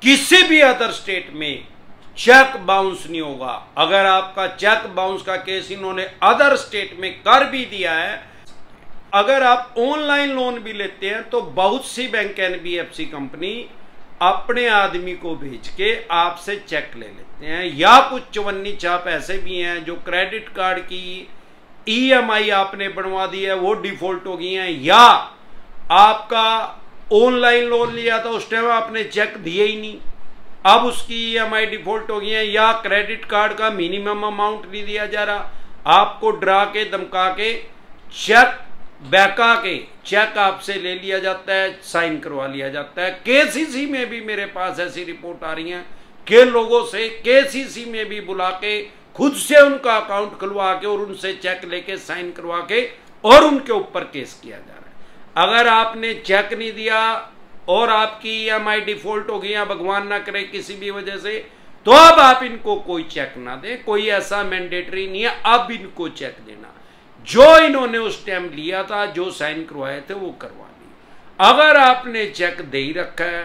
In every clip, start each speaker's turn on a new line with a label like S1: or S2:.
S1: किसी भी other state में चेक बाउंस नहीं होगा। अगर आपका चेक बाउंस का केस इन्होंने अदर स्टेट में कर भी दिया है, अगर आप ऑनलाइन लोन भी लेते हैं तो बहुत सी बैंक एनबीएफसी कंपनी अपने आदमी को भेज के आपसे चेक ले लेते हैं, या कुछ चवन्नी छाप ऐसे भी हैं जो क्रेडिट कार्ड की ईएमआई आपने बनवा दी है वो डिफॉल्ट हो गई है, या आपका ऑनलाइन लोन लिया था उस टाइम आपने चेक दिए ही नहीं, अब उसकी ईएमआई डिफॉल्ट हो गई है, या क्रेडिट कार्ड का मिनिमम अमाउंट नहीं दिया जा रहा, आपको डरा के धमका के चेक बहका के चेक आपसे ले लिया जाता है, साइन करवा लिया जाता है। केसीसी में भी मेरे पास ऐसी रिपोर्ट आ रही है कि लोगों से केसीसी में भी बुला के खुद से उनका अकाउंट खुलवा के और उनसे चेक लेके साइन करवा के और उनके ऊपर केस किया जा रहा है। अगर आपने चेक नहीं दिया और आपकी ईएमआई डिफॉल्ट हो गई या भगवान ना करे किसी भी वजह से, तो अब आप इनको कोई चेक ना दें, कोई ऐसा मैंडेटरी नहीं है अब इनको चेक देना। जो इन्होंने उस टाइम लिया था, जो साइन करवाए थे वो करवा ली। अगर आपने चेक दे ही रखा है,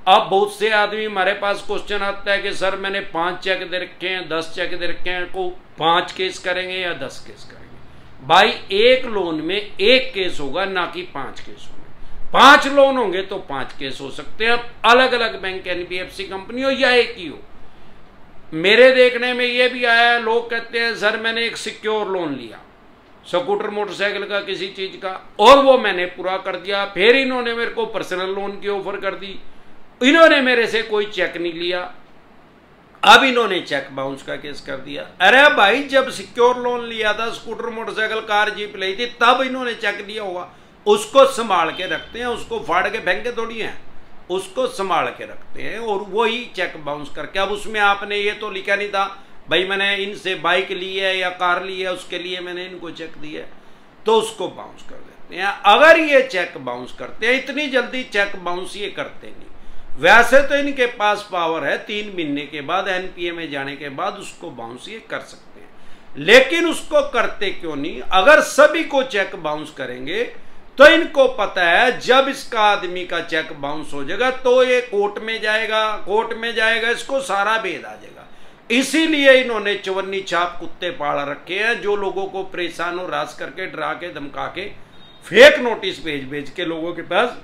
S1: अब बहुत से आदमी हमारे पास क्वेश्चन आता है कि सर मैंने 5 चेक दे रखे हैं, 10 चेक दे रखे हैं, को 5 केस करेंगे या 10 केस करेंगे? भाई एक लोन में 1 केस होगा, ना कि 5 केस होंगे। 5 लोन होंगे तो 5 केस हो सकते हैं, अलग अलग बैंक एनबीएफसी कंपनी हो या एक ही हो। मेरे देखने में ये भी आया है, लोग कहते हैं सर मैंने एक सिक्योर लोन लिया, स्कूटर मोटरसाइकिल का किसी चीज का, और वो मैंने पूरा कर दिया, फिर इन्होंने मेरे को पर्सनल लोन की ऑफर कर दी, इन्होंने मेरे से कोई चेक नहीं लिया, अब इन्होंने चेक बाउंस का केस कर दिया। अरे भाई जब सिक्योर लोन लिया था, स्कूटर मोटरसाइकिल कार जीप ली थी, तब इन्होंने चेक लिया होगा, उसको संभाल के रखते हैं, उसको फाड़ के फेंके थोड़ी हैं, उसको संभाल के रखते हैं और वही चेक बाउंस करके। अब उसमें आपने ये तो लिखा नहीं था भाई मैंने इनसे बाइक ली है या कार ली है उसके लिए मैंने इनको चेक दिया, तो उसको बाउंस कर देते हैं। अगर ये चेक बाउंस करते हैं, इतनी जल्दी चेक बाउंस ये करते नहीं, वैसे तो इनके पास पावर है 3 महीने के बाद एनपीए में जाने के बाद उसको बाउंस ये कर सकते हैं, लेकिन उसको करते क्यों नहीं? अगर सभी को चेक बाउंस करेंगे तो इनको पता है जब इसका आदमी का चेक बाउंस हो जाएगा तो ये कोर्ट में जाएगा, कोर्ट में जाएगा, इसको सारा भेद आ जाएगा। इसीलिए इन्होंने चवन्नी छाप कुत्ते पाल रखे हैं जो लोगों को परेशान और रास करके डरा के धमका के फेक नोटिस भेज के लोगों के पास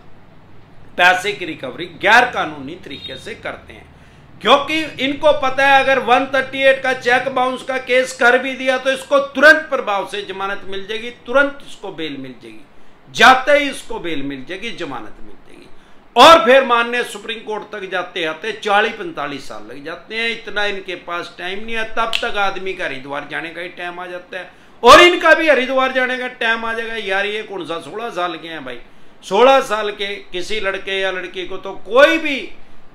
S1: पैसे की रिकवरी गैर कानूनी तरीके से करते हैं, क्योंकि इनको पता है अगर 138 का चेक बाउंस का केस कर भी दिया तो इसको तुरंत प्रभाव से जमानत मिल जाएगी, तुरंत इसको बेल मिल जाएगी, जाते ही इसको बेल मिल जाएगी, जमानत मिल जाएगी, और फिर माननीय सुप्रीम कोर्ट तक जाते आते 40-45 साल लग जाते हैं। इतना इनके पास टाइम नहीं है, तब तक आदमी का हरिद्वार जाने का ही टाइम आ जाता है और इनका भी हरिद्वार जाने का टाइम आ जाएगा। यार ये कौन सा 16 साल के हैं भाई, 16 साल के किसी लड़के या लड़की को तो कोई भी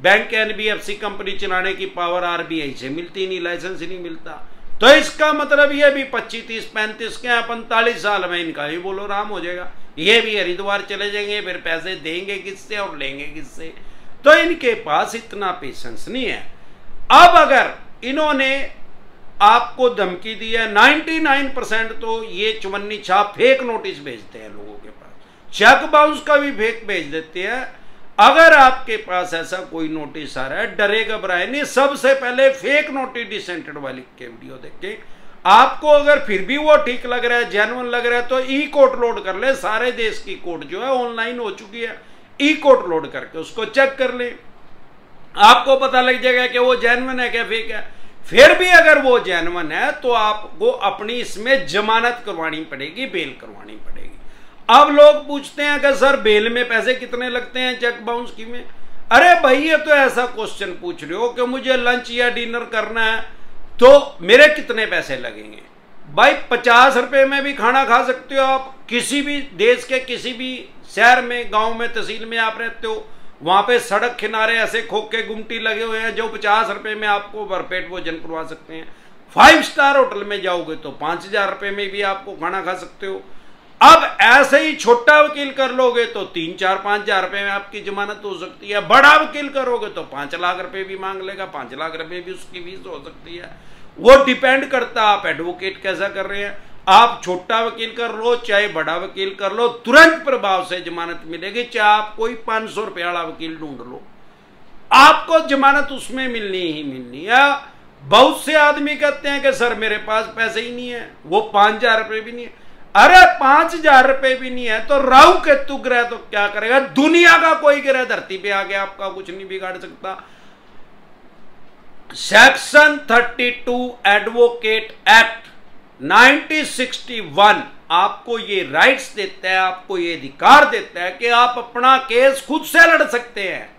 S1: बैंक एनबीएफसी कंपनी चलाने की पावर आरबीआई से मिलती नहीं, लाइसेंस नहीं मिलता, तो इसका मतलब ये भी 25, 30, 35 के 45 साल में इनका ही बोलो राम हो जाएगा, ये भी हरिद्वार चले जाएंगे, फिर पैसे देंगे किससे और लेंगे किससे? तो इनके पास इतना पेशेंस नहीं है। अब अगर इन्होंने आपको धमकी दी है, 99% तो ये चवन्नी छाप फेक नोटिस भेजते हैं लोगों के पास, चेक बाउंस का भी फेक भेज देते हैं। अगर आपके पास ऐसा कोई नोटिस आ रहा है, डरे घबराए नहीं, सबसे पहले फेक नोटिस डिसेंटेड वाली के वीडियो देखें, आपको अगर फिर भी वो ठीक लग रहा है, जेन्युइन लग रहा है, तो ई कोर्ट लोड कर ले, सारे देश की कोर्ट जो है ऑनलाइन हो चुकी है, ई कोर्ट लोड करके उसको चेक कर ले, आपको पता लग जाएगा कि वो जेन्युइन है क्या फेक है। फिर भी अगर वो जेन्युइन है तो आपको अपनी इसमें जमानत करवानी पड़ेगी, बेल करवानी पड़ेगी। अब लोग पूछते हैं कि सर बेल में पैसे कितने लगते हैं चेक बाउंस की में? अरे भाई ये तो ऐसा क्वेश्चन पूछ रहे हो कि मुझे लंच या डिनर करना है तो मेरे कितने पैसे लगेंगे? भाई 50 रुपए में भी खाना खा सकते हो आप, किसी भी देश के किसी भी शहर में, गांव में, तहसील में आप रहते हो, वहां पे सड़क किनारे ऐसे खोखे गुमटी लगे हुए हैं जो 50 रुपए में आपको भरपेट भोजन करवा सकते हैं। 5 स्टार होटल में जाओगे तो 5000 रुपए में भी आपको खाना खा सकते हो। अब ऐसे ही छोटा वकील कर लोगे तो 3, 4, 5 हजार रुपए में आपकी जमानत हो सकती है, बड़ा वकील करोगे तो 5 लाख रुपए भी मांग लेगा, 5 लाख रुपए भी उसकी फीस हो सकती है। वो डिपेंड करता है आप एडवोकेट कैसा कर रहे हैं। आप छोटा वकील कर लो चाहे बड़ा वकील कर लो, तुरंत प्रभाव से जमानत मिलेगी, चाहे आप कोई 500 रुपये वाला वकील ढूंढ लो। आपको जमानत उसमें मिलनी ही मिलनी है। बहुत से आदमी कहते हैं कि सर मेरे पास पैसे ही नहीं है, वो 5,000 रुपए भी नहीं है। अरे 5,000 रुपए भी नहीं है तो राहु केतु ग्रह तो क्या करेगा? दुनिया का कोई ग्रह धरती पे आ गया, आपका कुछ नहीं बिगाड़ सकता। सेक्शन 32 एडवोकेट एक्ट 1961 आपको ये राइट्स देता है, आपको ये अधिकार देता है कि आप अपना केस खुद से लड़ सकते हैं।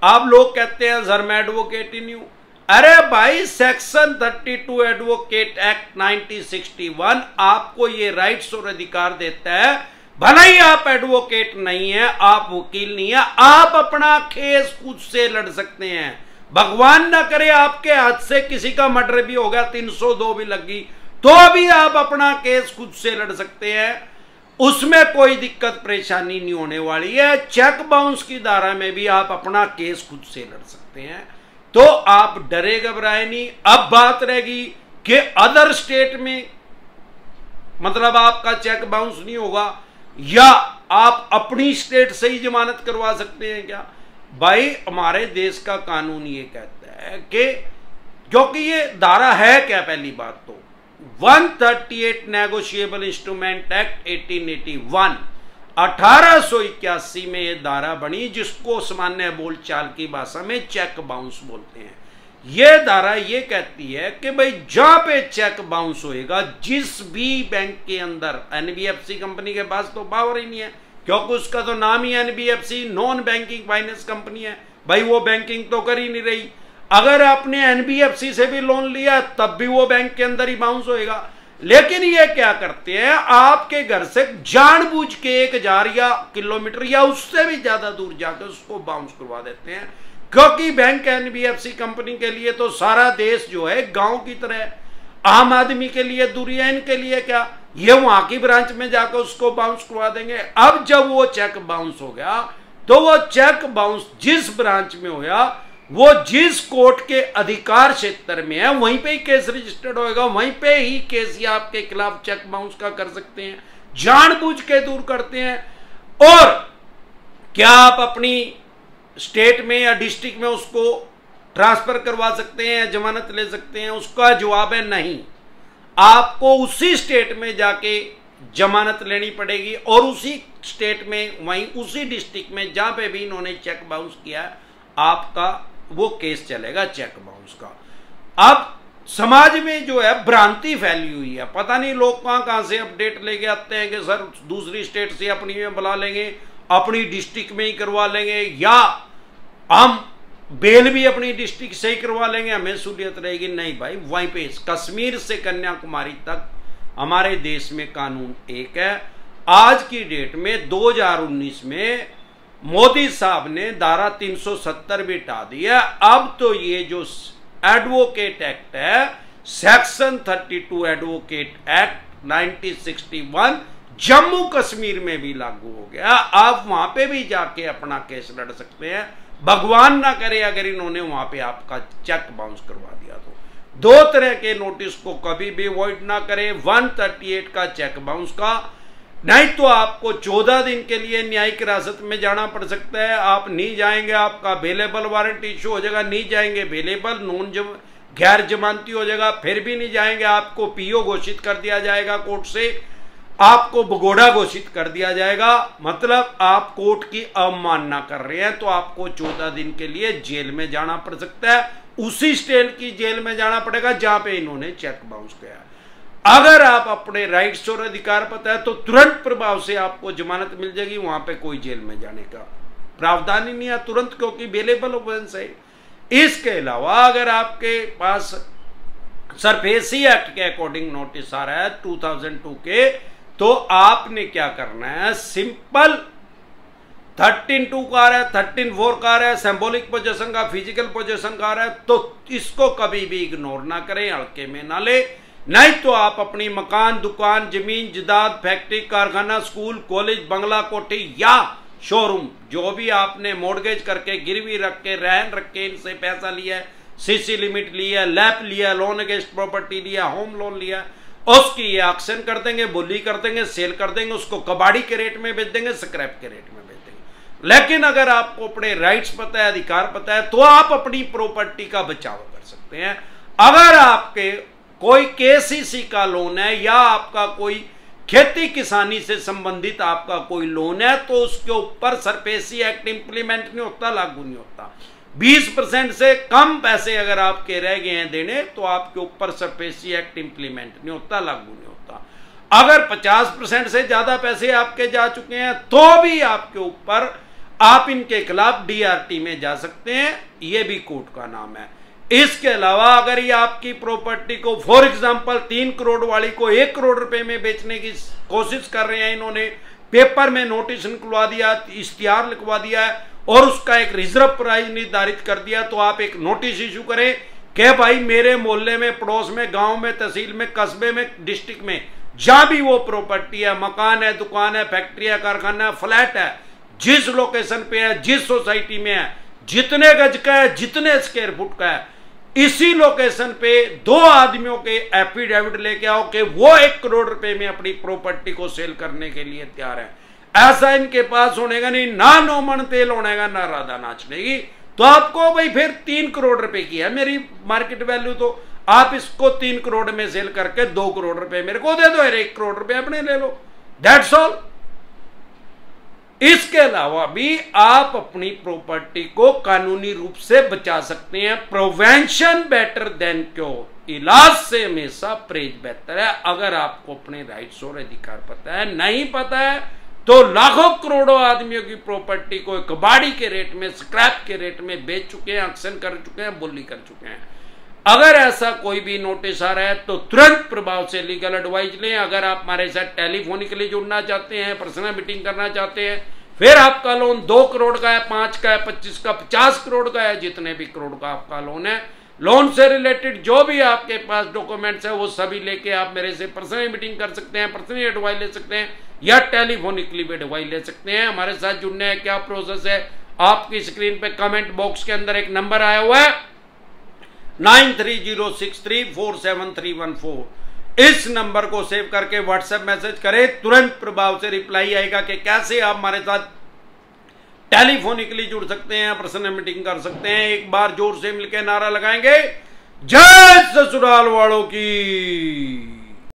S1: आप लोग कहते हैं सर मैं एडवोकेट ही नहीं हूं। अरे भाई सेक्शन 32 एडवोकेट एक्ट 1961 आपको ये राइट्स और अधिकार देता है, भले ही आप एडवोकेट नहीं है, आप वकील नहीं है, आप अपना केस खुद से लड़ सकते हैं। भगवान ना करे आपके हाथ से किसी का मर्डर भी हो गया, 302 भी लगी, तो भी आप अपना केस खुद से लड़ सकते हैं, उसमें कोई दिक्कत परेशानी नहीं होने वाली है। चेक बाउंस की धारा में भी आप अपना केस खुद से लड़ सकते हैं, तो आप डरे घबराए नहीं। अब बात रहेगी कि अदर स्टेट में मतलब आपका चेक बाउंस नहीं होगा या आप अपनी स्टेट से ही जमानत करवा सकते हैं क्या? भाई हमारे देश का कानून ये कहता है कि क्योंकि ये धारा है क्या, पहली बात तो 138 नेगोशिएबल इंस्ट्रूमेंट एक्ट 1881 1881 में यह धारा बनी, जिसको सामान्य बोलचाल की भाषा में चेक बाउंस बोलते हैं। यह धारा यह कहती है कि भाई जहां पे चेक बाउंस होएगा, जिस भी बैंक के अंदर, एनबीएफसी कंपनी के पास तो पावर ही नहीं है क्योंकि उसका तो नाम ही NBFC non banking finance company है, भाई वो बैंकिंग तो कर ही नहीं रही। अगर आपने एनबीएफसी से भी लोन लिया तब भी वो बैंक के अंदर ही बाउंस होएगा। लेकिन ये क्या करते हैं, आपके घर से जानबूझ के 1,000 या किलोमीटर या उससे भी ज्यादा दूर जाकर उसको बाउंस करवा देते हैं, क्योंकि बैंक एनबीएफसी कंपनी के लिए तो सारा देश जो है गांव की तरह, आम आदमी के लिए दूरी है, इनके लिए क्या, ये वहां की ब्रांच में जाकर उसको बाउंस करवा देंगे। अब जब वो चेक बाउंस हो गया तो वो चेक बाउंस जिस ब्रांच में होया, वो जिस कोर्ट के अधिकार क्षेत्र में है वहीं पे ही केस रजिस्टर्ड होएगा, वहीं पे ही केस या आपके खिलाफ चेक बाउंस का कर सकते हैं, जानबूझ के दूर करते हैं। और क्या आप अपनी स्टेट में या डिस्ट्रिक्ट में उसको ट्रांसफर करवा सकते हैं, जमानत ले सकते हैं? उसका जवाब है नहीं, आपको उसी स्टेट में जाके जमानत लेनी पड़ेगी और उसी स्टेट में, वहीं उसी डिस्ट्रिक्ट में जहां पे भी इन्होंने चेक बाउंस किया है, आपका वो केस चलेगा चेक बाउंस का। अब समाज में जो है भ्रांति फैली हुई है, पता नहीं लोग कहां कहां से अपडेट लेके आते हैं कि सर दूसरी स्टेट से अपनी में बुला लेंगे, अपनी डिस्ट्रिक्ट में ही करवा लेंगे, या हम बेल भी अपनी डिस्ट्रिक्ट से ही करवा लेंगे, हमें सहूलियत रहेगी। नहीं भाई, वहीं पे कश्मीर से कन्याकुमारी तक हमारे देश में कानून एक है। आज की डेट में 2019 में मोदी साहब ने धारा 370 भी हटा दी है। अब तो ये जो एडवोकेट एक्ट है, section 32 advocate act 1961 Jammu Kashmir में भी लागू हो गया। आप वहां पे भी जाके अपना केस लड़ सकते हैं। भगवान ना करे अगर इन्होंने वहां पे आपका चेक बाउंस करवा दिया तो। दो तरह के नोटिस को कभी भी अवॉइड ना करें, 138 का चेक बाउंस का, नहीं तो आपको 14 दिन के लिए न्यायिक हिरासत में जाना पड़ सकता है। आप नहीं जाएंगे, आपका अवेलेबल वारंट इशू हो जाएगा, नहीं जाएंगे अवेलेबल गैर जमानती हो जाएगा, फिर भी नहीं जाएंगे, आपको पीओ घोषित कर दिया जाएगा कोर्ट से, आपको भगोड़ा घोषित कर दिया जाएगा, मतलब आप कोर्ट की अवमानना कर रहे हैं, तो आपको 14 दिन के लिए जेल में जाना पड़ सकता है। उसी स्टेट की जेल में जाना पड़ेगा जहां पे इन्होंने चेक बाउंस किया। अगर आप अपने राइट्स और अधिकार पता है तो तुरंत प्रभाव से आपको जमानत मिल जाएगी, वहां पे कोई जेल में जाने का प्रावधान ही नहीं है तुरंत, क्योंकि अवेलेबल ऑफेंस है। इसके अलावा अगर आपके पास सरफेसी एक्ट के अकॉर्डिंग नोटिस आ रहा है 2002 के, तो आपने क्या करना है, सिंपल 13(2) का आ रहा है, 13(4) का आ रहा है, सिंबॉलिक पोजेशन का, फिजिकल पोजेशन का आ रहा है, तो इसको कभी भी इग्नोर ना करें, हल्के में ना ले। नहीं तो आप अपनी मकान, दुकान, जमीन, जायदाद, फैक्ट्री, कारखाना, स्कूल, कॉलेज, बंगला, कोठी या शोरूम, जो भी आपने मॉर्गेज करके, गिरवी रख के, रहन रख के इनसे पैसा लिया है, सीसी लिमिट लिया, लैप लिया, लोन अगेंस्ट प्रॉपर्टी लिया, होम लोन लिया, उसकी ये ऑक्शन कर देंगे, बोली कर देंगे, सेल कर देंगे, उसको कबाड़ी के रेट में बेच देंगे, स्क्रैप के रेट में बेच देंगे। लेकिन अगर आपको अपने राइट्स पता है, अधिकार पता है, तो आप अपनी प्रॉपर्टी का बचाव कर सकते हैं। अगर आपके कोई केसीसी का लोन है या आपका कोई खेती किसानी से संबंधित आपका कोई लोन है, तो उसके ऊपर सरफेसी एक्ट इंप्लीमेंट नहीं होता, लागू नहीं होता। 20% से कम पैसे अगर आपके रह गए हैं देने, तो आपके ऊपर सरफेसी एक्ट इंप्लीमेंट नहीं होता, लागू नहीं होता। अगर 50% से ज्यादा पैसे आपके जा चुके हैं, तो भी आपके ऊपर आप इनके खिलाफ डीआरटी में जा सकते हैं, यह भी कोर्ट का नाम है। इसके अलावा अगर ये आपकी प्रॉपर्टी को फॉर एग्जांपल 3 करोड़ वाली को 1 करोड़ रुपए में बेचने की कोशिश कर रहे हैं, इन्होंने पेपर में नोटिस निकलवा दिया, इश्तिहार लिखवा दिया है और उसका एक रिजर्व प्राइस निर्धारित कर दिया, तो आप एक नोटिस इशू करें कि भाई मेरे मोहल्ले में, पड़ोस में, गांव में, तहसील में, कस्बे में, डिस्ट्रिक्ट में, जहां भी वो प्रॉपर्टी है, मकान है, दुकान है, फैक्ट्री है, कारखाना है, फ्लैट है, जिस लोकेशन पे है, जिस सोसाइटी में है, जितने गज का है, जितने स्क्वायर फुट का है, इसी लोकेशन पे 2 आदमियों के एफिडेविट लेके आओ कि वो 1 करोड़ रुपए में अपनी प्रॉपर्टी को सेल करने के लिए तैयार है। ऐसा इनके पास होनेगा नहीं, ना नोमन तेल होनेगा, ना राधा नाचनेगी। तो आपको भाई फिर 3 करोड़ रुपए की है मेरी मार्केट वैल्यू, तो आप इसको 3 करोड़ में सेल करके 2 करोड़ रुपए मेरे को दे दो, 1 करोड़ रुपए अपने ले लो, दैट्स ऑल। इसके अलावा भी आप अपनी प्रॉपर्टी को कानूनी रूप से बचा सकते हैं। प्रिवेंशन बेटर देन क्योर, इलाज से हमेशा परहेज बेहतर है। अगर आपको अपने राइट्स और अधिकार पता है, नहीं पता है तो लाखों करोड़ों आदमियों की प्रॉपर्टी को कबाड़ी के रेट में, स्क्रैप के रेट में बेच चुके हैं, ऑक्शन कर चुके हैं, बोली कर चुके हैं। अगर ऐसा कोई भी नोटिस आ रहा है तो तुरंत प्रभाव से लीगल एडवाइस लें। अगर आप हमारे साथ टेलीफोनिकली जुड़ना चाहते हैं, पर्सनल मीटिंग करना चाहते हैं, फिर आपका लोन 2 करोड़ का है, 5 का है, 25 का, 50 करोड़ का है, जितने भी करोड़ का आपका लोन है, लोन से रिलेटेड जो भी आपके पास डॉक्यूमेंट्स है वो सभी लेके आप मेरे से पर्सनल मीटिंग कर सकते हैं, पर्सनली एडवाइस ले सकते हैं या टेलीफोनिकली भी एडवाइस ले सकते हैं। हमारे साथ जुड़ने है क्या प्रोसेस है, आपकी स्क्रीन पे कमेंट बॉक्स के अंदर एक नंबर आया हुआ है 9306347314। इस नंबर को सेव करके व्हाट्सएप मैसेज करें, तुरंत प्रभाव से रिप्लाई आएगा कि कैसे आप हमारे साथ टेलीफोनिकली जुड़ सकते हैं, पर्सनल मीटिंग कर सकते हैं। एक बार जोर से मिलकर नारा लगाएंगे, जय ससुराल वालों की।